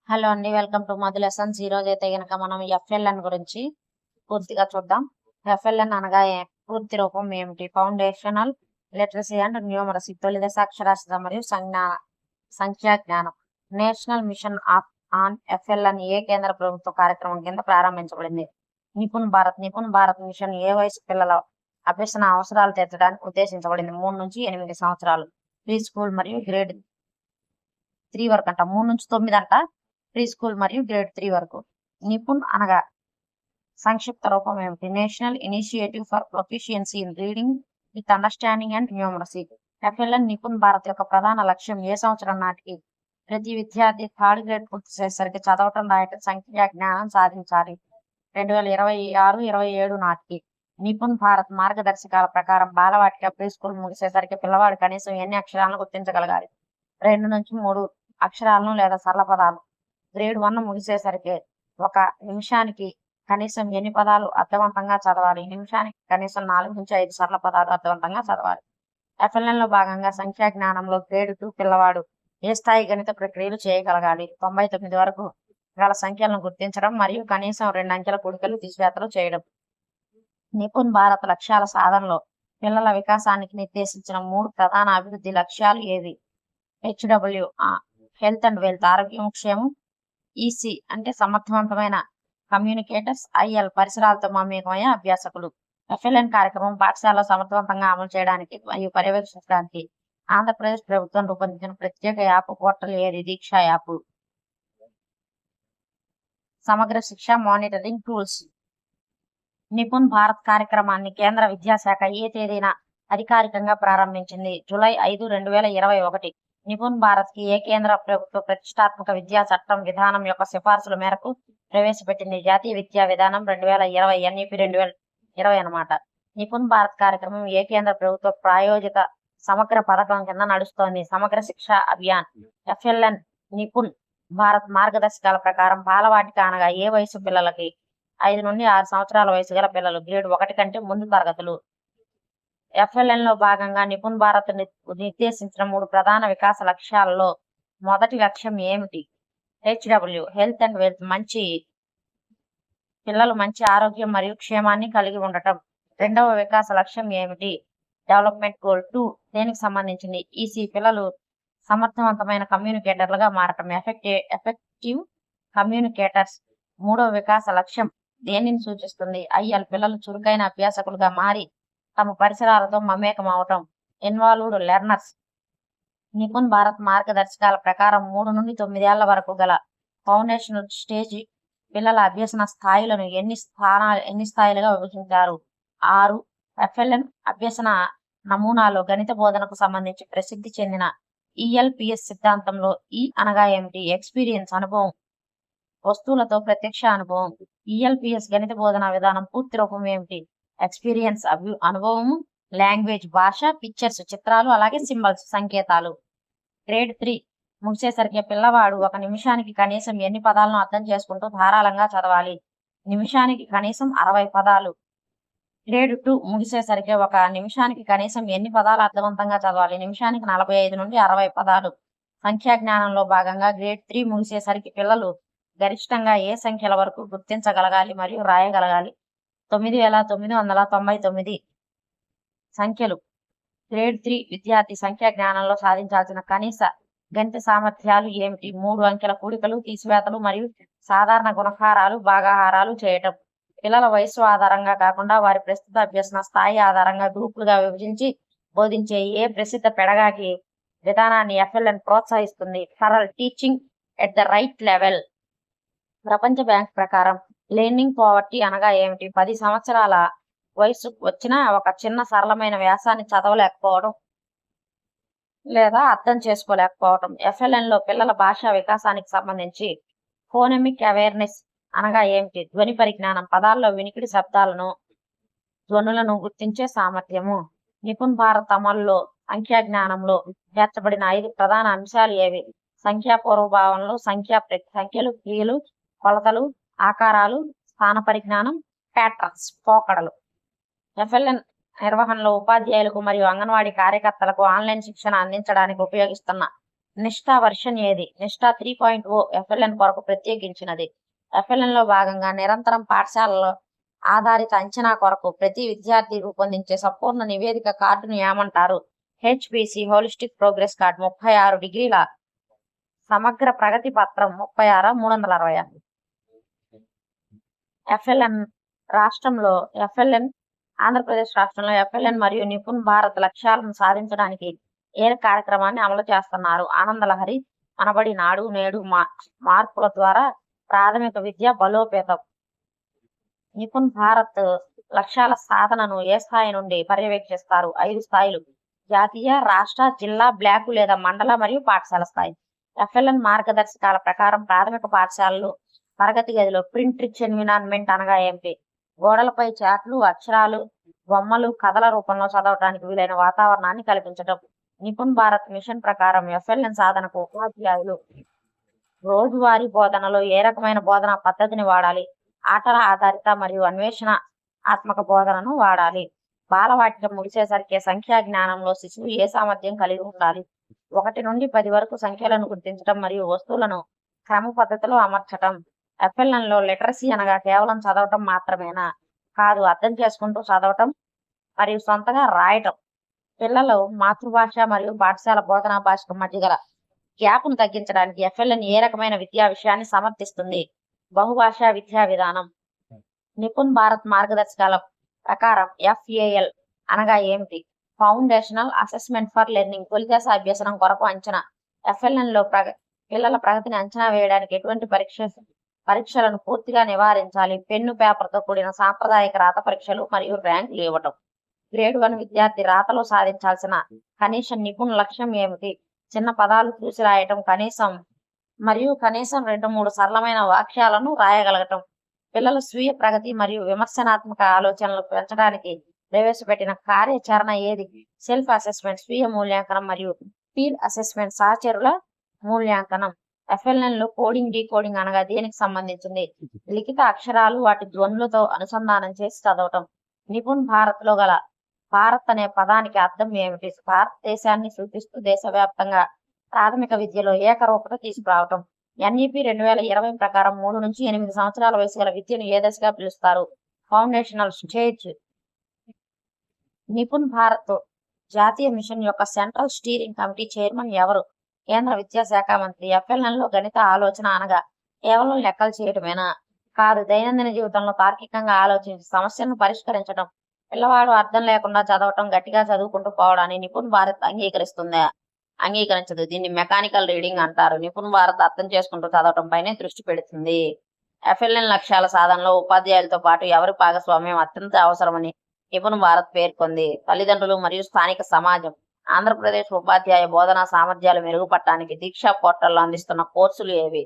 Hello అండి. Welcome to Madhu lessons. ఈరోజైతే గనక మనం ఎఫ్ఎల్ఎన్ గురించి పూర్తిగా చూద్దాం. ఎఫ్ఎల్ఎన్ అనగా పూర్తి రూపం ఏమిటి? ఫౌండేషనల్ లిటరసీ అండ్ న్యూమరసీ, తొలి దశ అక్షరాస్యత మరియు సంఖ్యా జ్ఞానం. నేషనల్ మిషన్ ఆన్ ఎఫ్ఎల్ఎన్ ఏ కేంద్ర ప్రభుత్వ కార్యక్రమం కింద ప్రారంభించబడింది? నిపుణ్ భారత్ మిషన్ ఏ వయసు పిల్లల అభ్యసన అవసరాలు తీర్చడానికి ఉద్దేశించబడింది? 3 నుంచి 8 సంవత్సరాలు. ప్రీ స్కూల్ మరియు గ్రేడ్ 3 వరకు అంట. 3 నుంచి 9 అంట. ప్రీ స్కూల్ మరియు గ్రేడ్ 3 వరకు. నిపుణ్ అనగా సంక్షిప్త రూపం ఏమిటి? National initiative for proficiency in reading with understanding and numeracy. FLN Nipun Bharat యొక్క ప్రధాన లక్ష్యం ఏ సంవత్సరం నాటికి ప్రతి విద్యార్థి థర్డ్ గ్రేడ్ పూర్తి చేసేసరికి చదవటం, రాయటం, సంఖ్యా జ్ఞానం సాధించాలి? 2026-27 నాటికి. నిపుణ్ భారత్ మార్గదర్శకాల ప్రకారం బాలవాటిక, ప్రీ స్కూల్ ముగిసేసరికి పిల్లవాడు కనీసం ఎన్ని అక్షరాలను గుర్తించగలగాలి? 2 నుంచి 3 అక్షరాలను లేదా సరళ పదాలు. గ్రేడ్ 1 ముగిసేసరికి ఒక నిమిషానికి కనీసం ఎన్ని పదాలు అర్థవంతంగా చదవాలి? నిమిషానికి కనీసం 4 నుంచి 5 సరళ పదాలు అర్థవంతంగా చదవాలి. ఎఫ్ఎల్ఎన్ లో భాగంగా సంఖ్యా జ్ఞానంలో గ్రేడ్ 2 పిల్లవాడు ఏ స్థాయి గణిత ప్రక్రియలు చేయగలగాలి? 99 వరకు గల సంఖ్యలను గుర్తించడం మరియు కనీసం 2 అంకెల కూడికలు, తీసివేతలు చేయడం. నిపుణ్ భారత్ లక్ష్యాల సాధనలో పిల్లల వికాసానికి నిర్దేశించిన 3 ప్రధాన అభివృద్ధి లక్ష్యాలు ఏవి? హెచ్డబ్ల్యూ హెల్త్ అండ్ వెల్త్, ఆరోగ్యం క్షేమం. ఈసీ అంటే సమర్థవంతమైన కమ్యూనికేటర్స్. ఐఎల్ పరిసరాలతో మమేకమయ్యే అభ్యాసకులు. ఎఫ్ఎల్ఎన్ కార్యక్రమం పాఠశాలలో సమర్థవంతంగా అమలు చేయడానికి మరియు పర్యవేక్షించడానికి ఆంధ్రప్రదేశ్ ప్రభుత్వం రూపొందించిన ప్రత్యేక యాప్ పోర్టల్ ఏది? దీక్ష యాప్. సమగ్ర శిక్ష మానిటరింగ్ టూల్స్. నిపుణ్ భారత్ కార్యక్రమాన్ని కేంద్ర విద్యాశాఖ ఏ తేదీన అధికారికంగా ప్రారంభించింది? జూలై 5, 2021. నిపుణ్ భారత్ కి ఏ కేంద్ర ప్రభుత్వ ప్రతిష్టాత్మక విద్యా చట్టం విధానం యొక్క సిఫార్సుల మేరకు ప్రవేశపెట్టింది? జాతీయ విద్యా విధానం 2020 NEP 2020 అన్నమాట. నిపుణ్ భారత్ కార్యక్రమం ఏ కేంద్ర ప్రభుత్వ ప్రాయోజిత సమగ్ర పథకం కింద నడుస్తోంది? సమగ్ర శిక్ష అభియాన్. ఎఫ్ఎల్ఎన్ నిపుణ్ భారత్ మార్గదర్శకాల ప్రకారం బాలవాటిక అనగా ఏ వయసు పిల్లలకి? 5 నుండి 6 సంవత్సరాల వయసు గల పిల్లలు, గ్రేడ్ 1 కంటే ముందు తరగతులు. ఎఫ్ఎల్ఎన్ లో భాగంగా నిపుణ్ భారత్ నిర్దేశించిన 3 ప్రధాన వికాస లక్ష్యాలలో మొదటి లక్ష్యం ఏమిటి? హెచ్డబ్ల్యూ హెల్త్ అండ్ వెల్త్, పిల్లలు మంచి ఆరోగ్యం మరియు క్షేమాన్ని కలిగి ఉండటం. రెండవ వికాస లక్ష్యం ఏమిటి? డెవలప్మెంట్ గోల్ 2 దేనికి సంబంధించింది? ఈసీ పిల్లలు సమర్థవంతమైన కమ్యూనికేటర్లుగా మారటం. Effective communicators. మూడవ వికాస లక్ష్యం దేనిని సూచిస్తుంది? ఐఎల్ పిల్లలు చురుకైన అభ్యాసకులుగా మారి తమ పరిసరాలతో మమేకం అవటం. Involved learners. నిపుణ్ భారత్ మార్గదర్శకాల ప్రకారం 3 నుండి 9 ఏళ్ల వరకు గల ఫౌండేషనల్ స్టేజ్ పిల్లల అభ్యసన స్థాయిలను ఎన్ని స్థాయిలుగా విభజించారు? 6. ఎఫ్ఎల్ఎన్ అభ్యసన నమూనాలో గణిత బోధనకు సంబంధించి ప్రసిద్ధి చెందిన ఈఎల్పిఎస్ సిద్ధాంతంలో ఈ అనగా ఏమిటి? ఎక్స్పీరియన్స్ అనుభవం, వస్తువులతో ప్రత్యక్ష అనుభవం. ఈఎల్పిఎస్ గణిత బోధనా విధానం పూర్తి రూపం ఏమిటి? ఎక్స్పీరియన్స్ అనుభవము, లాంగ్వేజ్ భాష, పిక్చర్స్ చిత్రాలు, అలాగే సింబల్స్ సంకేతాలు. గ్రేడ్ 3 ముగిసేసరికి పిల్లవాడు ఒక నిమిషానికి కనీసం ఎన్ని పదాలను అర్థం చేసుకుంటూ ధారాళంగా చదవాలి? నిమిషానికి కనీసం 60 పదాలు. గ్రేడ్ 2 ముగిసేసరికి ఒక నిమిషానికి కనీసం ఎన్ని పదాలు అర్థవంతంగా చదవాలి? నిమిషానికి 45 నుండి 60 పదాలు. సంఖ్యా జ్ఞానంలో భాగంగా గ్రేడ్ 3 ముగిసేసరికి పిల్లలు గరిష్టంగా ఏ సంఖ్యల వరకు గుర్తించగలగాలి మరియు రాయగలగాలి? 9999 సంఖ్యలు. గ్రేడ్ 3 విద్యార్థి సంఖ్యా జ్ఞానంలో సాధించాల్సిన కనీస గణిత సామర్థ్యాలు ఏమిటి? 3 అంకెల కూడికలు, తీసివేతలు మరియు సాధారణ గుణకారాలు, భాగాహారాలు చేయటం. పిల్లల వయస్సు ఆధారంగా కాకుండా వారి ప్రస్తుత అభ్యసన స్థాయి ఆధారంగా గ్రూపులుగా విభజించి బోధించే ఏ ప్రసిద్ధ పెడగాకి విధానాన్ని ఎఫ్ఎల్ఎన్ ప్రోత్సహిస్తుంది? Saral teaching at the right level. ప్రపంచ బ్యాంక్ ప్రకారం లెర్నింగ్ పావర్టీ అనగా ఏమిటి? 10 సంవత్సరాల వయసు వచ్చినా ఒక చిన్న సరళమైన వ్యాసాన్ని చదవలేకపోవడం లేదా అర్థం చేసుకోలేకపోవడం. ఎఫ్ఎల్ఎన్ లో పిల్లల భాషా వికాసానికి సంబంధించి ఫోనెమిక్ అవేర్నెస్ అనగా ఏమిటి? ధ్వని పరిజ్ఞానం, పదాల్లో వినికిడి శబ్దాలను, ధ్వనులను గుర్తించే సామర్థ్యము. నిపుణ్ భారత్ అమల్లో సంఖ్యా జ్ఞానంలో చేర్చబడిన 5 ప్రధాన అంశాలు ఏవి? సంఖ్యా పూర్వభావంలో సంఖ్యలు, క్రియలు, కొలతలు, ఆకారాలు, స్థాన పరిజ్ఞానం, ప్యాటర్న్స్, పోకడలు. ఎఫ్ఎల్ఎన్ నిర్వహణలో ఉపాధ్యాయులకు మరియు అంగన్వాడీ కార్యకర్తలకు ఆన్లైన్ శిక్షణ అందించడానికి ఉపయోగిస్తున్న నిష్ఠా వర్షన్ ఏది? నిష్ఠా 3.0 ఎఫ్ఎల్ఎన్ కొరకు ప్రత్యేకించినది. ఎఫ్ఎల్ఎన్ లో భాగంగా నిరంతరం పాఠశాలలో ఆధారిత అంచనా కొరకు ప్రతి విద్యార్థి రూపొందించే సంపూర్ణ నివేదిక కార్డును ఏమంటారు? HPC holistic progress card. 36 డిగ్రీల సమగ్ర ప్రగతి పత్రం. 36 360. ఎఫ్ఎల్ఎన్ రాష్ట్రంలో ఆంధ్రప్రదేశ్ రాష్ట్రంలో ఎఫ్ఎల్ఎన్ మరియు నిపుణ్ భారత్ లక్ష్యాలను సాధించడానికి ఏ కార్యక్రమాన్ని అమలు చేస్తున్నారు? ఆనందలహరి, మనబడి నాడు నేడు మార్పుల ద్వారా ప్రాథమిక విద్య బలోపేతం. నిపుణ్ భారత్ లక్ష్యాల సాధనను ఏ స్థాయి నుండి పర్యవేక్షిస్తారు? 5 స్థాయిలు: జాతీయ, రాష్ట్ర, జిల్లా, బ్లాకు లేదా మండల మరియు పాఠశాల స్థాయి. ఎఫ్ఎల్ఎన్ మార్గదర్శకాల ప్రకారం ప్రాథమిక పాఠశాలలు తరగతి గదిలో ప్రింట్ రిచ్ ఎన్విరాన్మెంట్ అనగా ఏమిటి? గోడలపై చాట్లు, అక్షరాలు, బొమ్మలు, కథల రూపంలో చదవడానికి వీలైన వాతావరణాన్ని కల్పించడం. నిపుణ్ భారత్ మిషన్ ప్రకారం ఎఫ్ఎల్ఎన్ సాధనకు ఉపాధ్యాయులు రోజువారీ బోధనలో ఏ రకమైన బోధనా పద్ధతిని వాడాలి? ఆటల ఆధారిత మరియు అన్వేషణాత్మక బోధనను వాడాలి. బాలవాటిక ముగిసేసరికి సంఖ్యా జ్ఞానంలో శిశువు ఏ సామర్థ్యం కలిగి ఉండాలి? 1 నుండి 10 వరకు సంఖ్యలను గుర్తించడం మరియు వస్తువులను క్రమ పద్ధతిలో అమర్చటం. ఎఫ్ఎల్ఎన్ లో లిటరసీ అనగా కేవలం చదవటం మాత్రమేనా? కాదు, అర్థం చేసుకుంటూ చదవటం మరియు సొంతగా రాయటం. పిల్లలు మాతృభాష మరియు పాఠశాల బోధనా భాషకు మధ్య గల గ్యాప్ను తగ్గించడానికి ఎఫ్ఎల్ఎన్ ఏ రకమైన విద్యా విషయాన్ని సమర్థిస్తుంది? బహుభాషా విద్యా విధానం. నిపుణ్ భారత్ మార్గదర్శకాల ప్రకారం ఎఫ్ఏఎల్ అనగా ఏమిటి? Foundational assessment for learning. తొలి దశ అభ్యసనం కొరకు అంచనా. ఎఫ్ఎల్ఎన్ లో పిల్లల ప్రగతిని అంచనా వేయడానికి ఎటువంటి పరీక్షలను పూర్తిగా నివారించాలి? పెన్ను పేపర్తో కూడిన సాంప్రదాయిక రాత పరీక్షలు మరియు ర్యాంకులు ఇవ్వటం. గ్రేడ్ 1 విద్యార్థి రాతలో సాధించాల్సిన కనీస నిపుణ్ లక్ష్యం ఏమిటి? చిన్న పదాలు చూసి రాయటం, కనీసం 2-3 సరళమైన వాక్యాలను రాయగలగటం. పిల్లల స్వీయ ప్రగతి మరియు విమర్శనాత్మక ఆలోచనలు పెంచడానికి ప్రవేశపెట్టిన కార్యాచరణ ఏది? సెల్ఫ్ అసెస్మెంట్, స్వీయ మూల్యాంకనం మరియు పీర్ అసెస్మెంట్, సహచరుల మూల్యాంకనం. ఎఫ్ఎల్ఎన్ లో కోడింగ్, డీకోడింగ్ అనగా దేనికి సంబంధించింది? లిఖిత అక్షరాలు వాటి ధ్వనులతో అనుసంధానం చేసి చదవటం. నిపుణ్ భారత్ లో గల భారత్ అనే పదానికి అర్థం ఏమిటి? భారతదేశాన్ని సూచిస్తూ దేశవ్యాప్తంగా ప్రాథమిక విద్యలో ఏకరూపత తీసుకురావటం. ఎన్ఈపి 2020 ప్రకారం 3 నుంచి 8 సంవత్సరాల వయసు గల విద్యను ఏ దశగా పిలుస్తారు? Foundational stage. నిపుణ్ భారత్ జాతీయ మిషన్ యొక్క సెంట్రల్ స్టీరింగ్ కమిటీ చైర్మన్ ఎవరు? కేంద్ర విద్యాశాఖ మంత్రి. ఎఫ్ఎల్ఎన్ లో గణిత ఆలోచన అనగా కేవలం లెక్కలు చేయటమేనా? కాదు, దైనందిన జీవితంలో తార్కికంగా ఆలోచించి సమస్యలను పరిష్కరించడం. పిల్లవాడు అర్థం లేకుండా చదవటం, గట్టిగా చదువుకుంటూ పోవడాన్ని నిపుణ్ భారత్ అంగీకరిస్తుందా? అంగీకరించదు. దీన్ని మెకానికల్ రీడింగ్ అంటారు. నిపుణ్ భారత్ అర్థం చేసుకుంటూ చదవటం పైనే దృష్టి పెడుతుంది. ఎఫ్ఎల్ఎన్ లక్ష్యాల సాధనలో ఉపాధ్యాయులతో పాటు ఎవరి భాగస్వామ్యం అత్యంత అవసరమని నిపుణ్ భారత్ పేర్కొంది? తల్లిదండ్రులు మరియు స్థానిక సమాజం. ఆంధ్రప్రదేశ్ ఉపాధ్యాయ బోధనా సామర్థ్యాలు మెరుగుపడటానికి దీక్షా పోర్టల్లో అందిస్తున్న కోర్సులు ఏవి?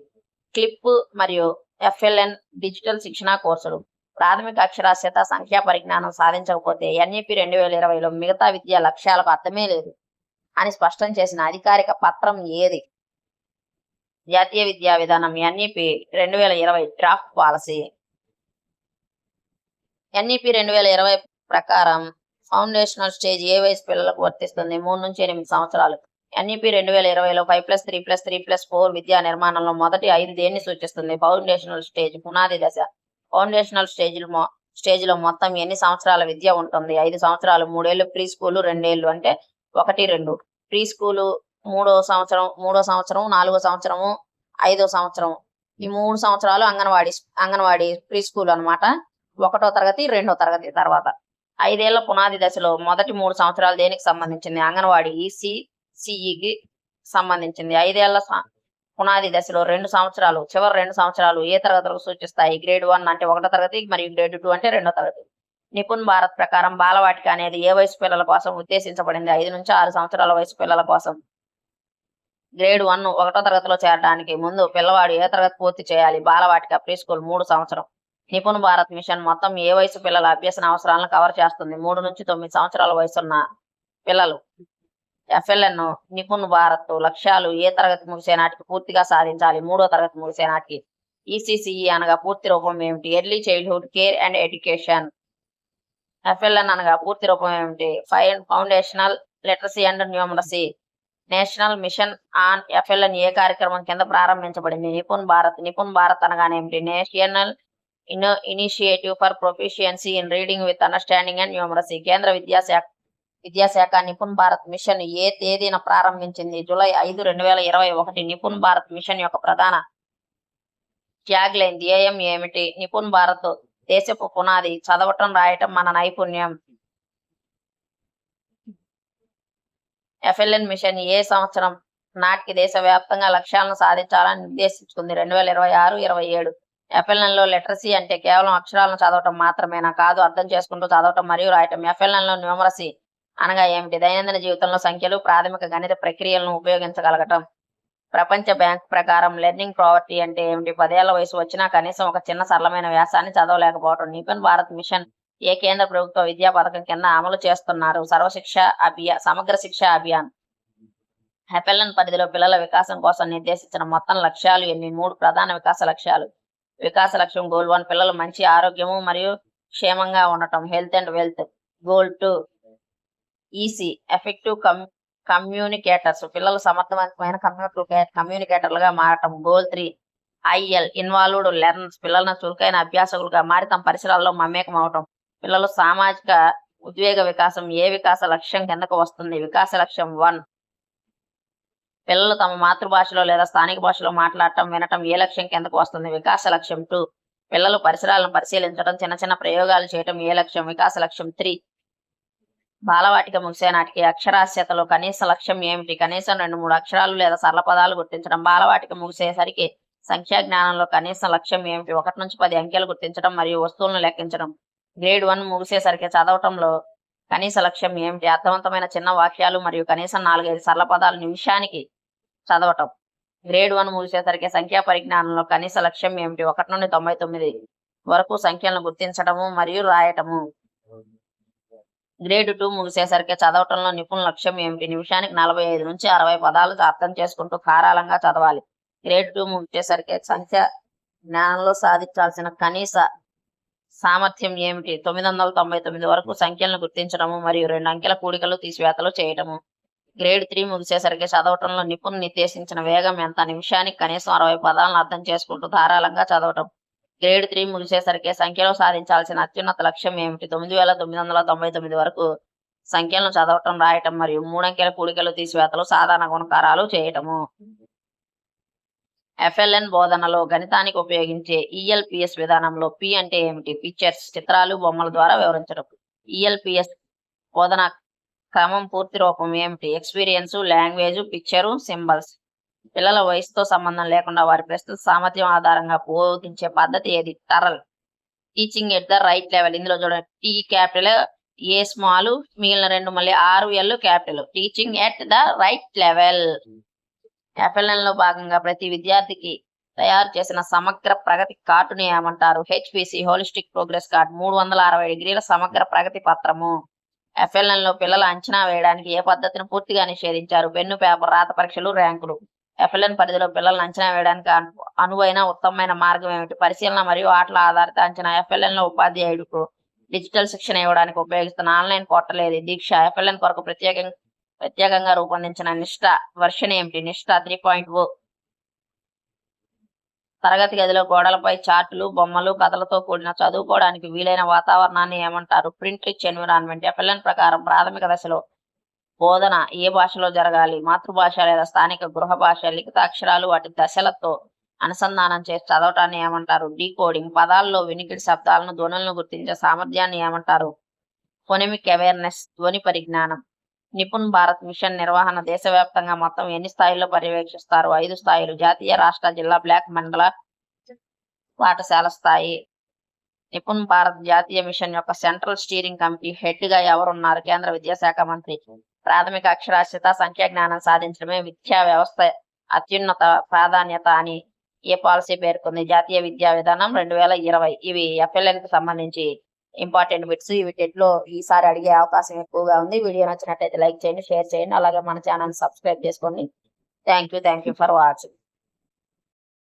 క్లిప్ మరియు ఎఫ్ఎల్ఎన్ డిజిటల్ శిక్షణా కోర్సులు. ప్రాథమిక అక్షరాస్యత, సంఖ్యా పరిజ్ఞానం సాధించకపోతే ఎన్ఈపి 2020లో మిగతా విద్యా లక్ష్యాలకు అర్థమే లేదు అని స్పష్టం చేసిన అధికారిక పత్రం ఏది? జాతీయ విద్యా విధానం. NEP 2020 draft policy. ఎన్ఈపి 2020 ప్రకారం ఫౌండేషనల్ స్టేజ్ ఏ వయసు పిల్లలకు వర్తిస్తుంది? 3 నుంచి 8 సంవత్సరాలు. ఎన్ఈపి 2020లో 5+3+3+4 విద్యా నిర్మాణంలో మొదటి 5 దేన్ని సూచిస్తుంది? ఫౌండేషనల్ స్టేజ్, పునాది దశ. ఫౌండేషనల్ స్టేజ్లో మొత్తం ఎన్ని సంవత్సరాల విద్య ఉంటుంది? 5 సంవత్సరాలు. 3 ఏళ్ళు ప్రీ స్కూలు, 2 ఏళ్ళు అంటే 1-2. ప్రీ స్కూలు 3వ సంవత్సరం, 4వ సంవత్సరము, 5వ సంవత్సరం. ఈ 3 సంవత్సరాలు అంగన్వాడీ ప్రీ స్కూల్ అనమాట. 1వ తరగతి, 2వ తరగతి తర్వాత. 5 ఏళ్ల పునాది దశలో మొదటి 3 సంవత్సరాలు దేనికి సంబంధించింది? అంగన్వాడీ సిఈకి సంబంధించింది. 5 ఏళ్ల పునాది దశలో 2 సంవత్సరాలు, చివరి 2 సంవత్సరాలు ఏ తరగతులకు సూచిస్తాయి? గ్రేడ్ 1 అంటే 1వ తరగతి మరియు గ్రేడ్ 2 అంటే 2వ తరగతి. నిపుణ్ భారత్ ప్రకారం బాలవాటిక అనేది ఏ వయసు పిల్లల కోసం ఉద్దేశించబడింది? 5 నుంచి 6 సంవత్సరాల వయసు పిల్లల కోసం. గ్రేడ్ 1 1వ తరగతిలో చేరడానికి ముందు పిల్లవాడు ఏ తరగతి పూర్తి చేయాలి? బాలవాటిక, ప్రీ స్కూల్ 3 సంవత్సరం. నిపుణ్ భారత్ మిషన్ మొత్తం ఏ వయసు పిల్లల అభ్యసన అవసరాలను కవర్ చేస్తుంది? 3 నుంచి 9 సంవత్సరాల వయసున్న పిల్లలు. ఎఫ్ఎల్ఎన్ నిపుణ్ భారత్ లక్ష్యాలు ఏ తరగతి ముగిసే నాటికి పూర్తిగా సాధించాలి? 3వ తరగతి ముగిసే నాటికి. ఈసీసీఈ అనగా పూర్తి రూపం ఏమిటి? Early childhood care and education. FLN అనగా పూర్తి రూపం ఏమిటి? Foundational literacy and numeracy. National mission on FLN ఏ కార్యక్రమం కింద ప్రారంభించబడింది? నిపుణ్ భారత్ అనగానే ఏమిటి? National initiative for proficiency in reading with understanding and numeracy. కేంద్ర విద్యాశాఖ నిపుణ్ భారత్ మిషన్ ఏ తేదీన ప్రారంభించింది? జూలై 5, 2021. నిపుణ్ భారత్ మిషన్ యొక్క ప్రధాన ట్యాగ్ లైన్ ధ్యేయం ఏమిటి? నిపుణ్ భారత్ దేశపు పునాది, చదవటం రాయటం మన నైపుణ్యం. ఎఫ్ఎల్ఎన్ మిషన్ ఏ సంవత్సరం నాటికి దేశవ్యాప్తంగా లక్ష్యాలను సాధించాలని నిర్దేశించుకుంది? 2026-27. ఎఫ్ఎల్ఎన్ లో లిటరసీ అంటే కేవలం అక్షరాలను చదవటం మాత్రమేనా? కాదు, అర్థం చేసుకుంటూ చదవటం మరియు రాయటం. ఎఫ్ఎల్ఎన్ లో న్యూమరసీ అనగా ఏమిటి? దైనందిన జీవితంలో సంఖ్యలు, ప్రాథమిక గణిత ప్రక్రియలను ఉపయోగించగలగటం. ప్రపంచ బ్యాంక్ ప్రకారం లెర్నింగ్ పావర్టీ అంటే ఏమిటి? 10 ఏళ్ల వయసు వచ్చినా కనీసం ఒక చిన్న సరళమైన వ్యాసాన్ని చదవలేకపోవటం. నిపుణ్ భారత్ మిషన్ ఏ కేంద్ర ప్రభుత్వ విద్యా పథకం కింద అమలు చేస్తున్నారు? సమగ్ర శిక్ష అభియాన్. ఎఫ్ఎల్ఎన్ పరిధిలో పిల్లల వికాసం కోసం నిర్దేశించిన మొత్తం లక్ష్యాలు ఎన్ని? 3 ప్రధాన వికాస లక్ష్యాలు. వికాస లక్ష్యం గోల్ 1 పిల్లలు మంచి ఆరోగ్యము మరియు క్షేమంగా ఉండటం, health and wealth. Goal 2 EC effective communicators, పిల్లలు సమర్థవంతమైన కమ్యూనికేటర్లుగా మారటం. గోల్ 3 ఐఎల్ ఇన్వాల్వ్డ్ లెర్నర్స్, పిల్లలను చురుకైన అభ్యాసకులుగా మారి తమ పరిసరాల్లో మమేకం అవటం. పిల్లలు సామాజిక ఉద్వేగ వికాసం ఏ వికాస లక్ష్యం కిందకు వస్తుంది? వికాస లక్ష్యం 1. పిల్లలు తమ మాతృభాషలో లేదా స్థానిక భాషలో మాట్లాడటం వినటం ఏ లక్ష్యం కిందకు వస్తుంది? వికాస లక్ష్యం 2. పిల్లలు పరిసరాలను పరిశీలించడం, చిన్న చిన్న ప్రయోగాలు చేయటం ఏ లక్ష్యం? వికాస లక్ష్యం 3. బాలవాటిక ముగిసే నాటికి అక్షరాస్యతలో కనీస లక్ష్యం ఏమిటి? కనీసం 2-3 అక్షరాలు లేదా సరళ పదాలు గుర్తించడం. బాలవాటిక ముగిసేసరికి సంఖ్యా జ్ఞానంలో కనీస లక్ష్యం ఏమిటి? 1 నుంచి 10 అంకెలు గుర్తించడం మరియు వస్తువులను లెక్కించడం. గ్రేడ్ 1 ముగిసేసరికి చదవటంలో కనీస లక్ష్యం ఏమిటి? అర్థవంతమైన చిన్న వాక్యాలు మరియు కనీసం 4-5 సరళ పదాలు నిమిషానికి చదవటం. గ్రేడ్ 1 ముగిసేసరికి సంఖ్యా పరిజ్ఞానంలో కనీస లక్ష్యం ఏమిటి? 1 నుండి 99 వరకు సంఖ్యలను గుర్తించడము మరియు రాయటము. గ్రేడ్ 2 ముగిసేసరికి చదవటంలో నిపుణ లక్ష్యం ఏమిటి? నిమిషానికి 45 నుంచి 60 పదాలు అర్థం చేసుకుంటూ ధారాళంగా చదవాలి. గ్రేడ్ 2 ముగిసేసరికి సంఖ్య జ్ఞానంలో సాధించాల్సిన కనీస సామర్థ్యం ఏమిటి? 999 వరకు సంఖ్యలను గుర్తించడము మరియు 2 అంకెల కూడికలు తీసివేతలు చేయటము. గ్రేడ్ 3 ముగిసేసరికి చదవటంలో నిపుణులు నిర్దేశించిన వేగం ఎంత? నిమిషానికి కనీసం 60 పదాలను అర్థం చేసుకుంటూ ధారాళంగా చదవటం. గ్రేడ్ 3 ముగిసేసరికి సంఖ్యలో సాధించాల్సిన అత్యున్నత లక్ష్యం ఏమిటి? 9999 వరకు సంఖ్యలను చదవటం, రాయటం మరియు 3 అంకెల కూడికలు తీసివేతలు, సాధారణ గుణకారాలు చేయటము. ఎఫ్ఎల్ఎన్ బోధనలో గణితానికి ఉపయోగించే ఈఎల్పిఎస్ విధానంలో పి అంటే ఏమిటి? పిక్చర్స్, చిత్రాలు, బొమ్మల ద్వారా వివరించడం. ఈఎల్పిఎస్ బోధన క్రమం పూర్తి రూపం ఏమిటి? Experience, language, picture, symbols. పిల్లల వయసుతో సంబంధం లేకుండా వారి ప్రస్తుత సామర్థ్యం ఆధారంగా బోధించే పద్ధతి ఏది? TaRL. Teaching at the right level. ఇందులో చూడండి, టీ క్యాపిటల్, ఏ స్మాల్, మిగిలిన 2 మళ్ళీ 6 capital. Teaching at the right level. FLN లో భాగంగా ప్రతి విద్యార్థికి తయారు చేసిన సమగ్ర ప్రగతి కార్డుని ఏమంటారు? HPC holistic progress card. 360 డిగ్రీల సమగ్ర ప్రగతి పత్రము. ఎఫ్ఎల్ఎన్ లో పిల్లల అంచనా వేయడానికి ఏ పద్ధతిని పూర్తిగా నిషేధించారు? పెన్ను, పేపర్, రాత పరీక్షలు, ర్యాంకులు. ఎఫ్ఎల్ఎన్ పరిధిలో పిల్లలను అంచనా వేయడానికి అనువైన ఉత్తమమైన మార్గం ఏమిటి? పరిశీలన మరియు ఆటల ఆధారిత అంచనా. ఎఫ్ఎల్ఎన్ లో ఉపాధ్యాయుడుకు డిజిటల్ శిక్షణ ఇవ్వడానికి ఉపయోగిస్తున్న ఆన్లైన్ పోర్టల్ ఏది? దీక్ష. ఎఫ్ఎల్ఎన్ కొరకు ప్రత్యేకంగా రూపొందించిన నిష్ట వర్షన్ ఏమిటి? నిష్ట 3.0. తరగతి గదిలో గోడలపై చార్టులు, బొమ్మలు, కథలతో కూడిన చదువుకోవడానికి వీలైన వాతావరణాన్ని ఏమంటారు? Print rich environment. ఎఫ్ఎల్ఎన్ ప్రకారం ప్రాథమిక దశలో బోధన ఏ భాషలో జరగాలి? మాతృభాష లేదా స్థానిక గృహ భాష. లిఖిత అక్షరాలు వాటి దశలతో అనుసంధానం చేసి చదవటాన్ని ఏమంటారు? డీకోడింగ్. పదాల్లో వినికిడి శబ్దాలను, ధ్వనులను గుర్తించే సామర్థ్యాన్ని ఏమంటారు? ఫోనెమిక్ అవేర్నెస్, ధ్వని పరిజ్ఞానం. నిపుణ్ భారత్ మిషన్ నిర్వహణ దేశవ్యాప్తంగా మొత్తం ఎన్ని స్థాయిల్లో పర్యవేక్షిస్తారు? 5 స్థాయిలు. జాతీయ, రాష్ట్ర, జిల్లా, బ్లాక్, మండల, పాఠశాల స్థాయి. నిపుణ్ భారత్ జాతీయ మిషన్ యొక్క సెంట్రల్ స్టీరింగ్ కమిటీ హెడ్ గా ఎవరున్నారు? కేంద్ర విద్యాశాఖ మంత్రి. ప్రాథమిక అక్షరాస్యత, సంఖ్యా జ్ఞానం సాధించడమే విద్యా వ్యవస్థ అత్యున్నత ప్రాధాన్యత అని ఏ పాలసీ పేర్కొంది? జాతీయ విద్యా విధానం 2020. ఇవి ఎఫ్ఎల్ఎన్ కి సంబంధించి ఇంపార్టెంట్ బిట్స్. ఇవి టెట్ లో ఈసారి అడిగే అవకాశం ఎక్కువగా ఉంది. వీడియో నచ్చినట్టయితే లైక్ చేయండి, షేర్ చేయండి, అలాగే మన ఛానల్ సబ్స్క్రైబ్ చేసుకోండి. Thank you for watching.